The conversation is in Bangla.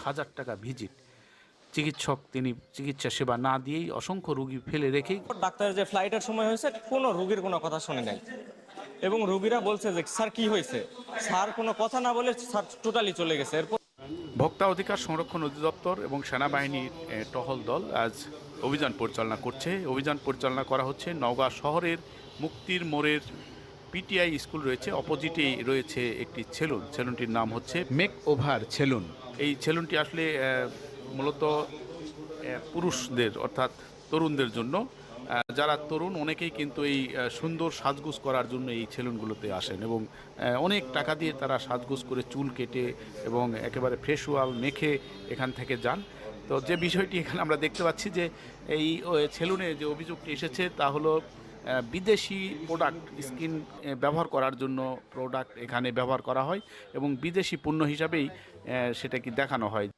হাজার টাকা ভিজিট। চিকিৎসক তিনি চিকিৎসা সেবা না দিয়েই অসংখ্য রোগী ফেলে রেখেই ডাক্তারের যে ফ্লাইটের সময় হয়েছে কোনো রোগীর কোনো কথা শুনে নাই, এবং রোগীরা বলছে যে স্যার কি হয়েছে, স্যার কোনো কথা না বলে স্যার টোটালি চলে গেছে। এরপর ভোক্তা অধিকার সংরক্ষণ অধিদপ্তর এবং সেনাবাহিনীর টহল দল আজ অভিযান পরিচালনা করছে। অভিযান পরিচালনা করা হচ্ছে নওগাঁ শহরের মুক্তির মোড়ের পিটিআই স্কুল রয়েছে, অপোজিটেই রয়েছে একটি সেলুন। সেলুনটির নাম হচ্ছে মেক ওভার সেলুন। এই সেলুনটি আসলে মূলত পুরুষদের অর্থাৎ তরুণদের জন্য। যারা তরুণ অনেকেই কিন্তু এই সুন্দর সাজগোজ করার জন্য এই সেলুনগুলোতে আসেন এবং অনেক টাকা দিয়ে তারা সাজগোজ করে চুল কেটে এবং একেবারে ফ্রেশ ওয়াল মেখে এখান থেকে যান। তো যে বিষয়টি এখানে আমরা দেখতে পাচ্ছি যে এই সেলুনে যে অভিযোগটি এসেছে তা হলো বিদেশি প্রোডাক্ট, স্কিন ব্যবহার করার জন্য প্রোডাক্ট এখানে ব্যবহার করা হয় এবং বিদেশি পণ্য হিসাবেই সেটা কি দেখানো হয়।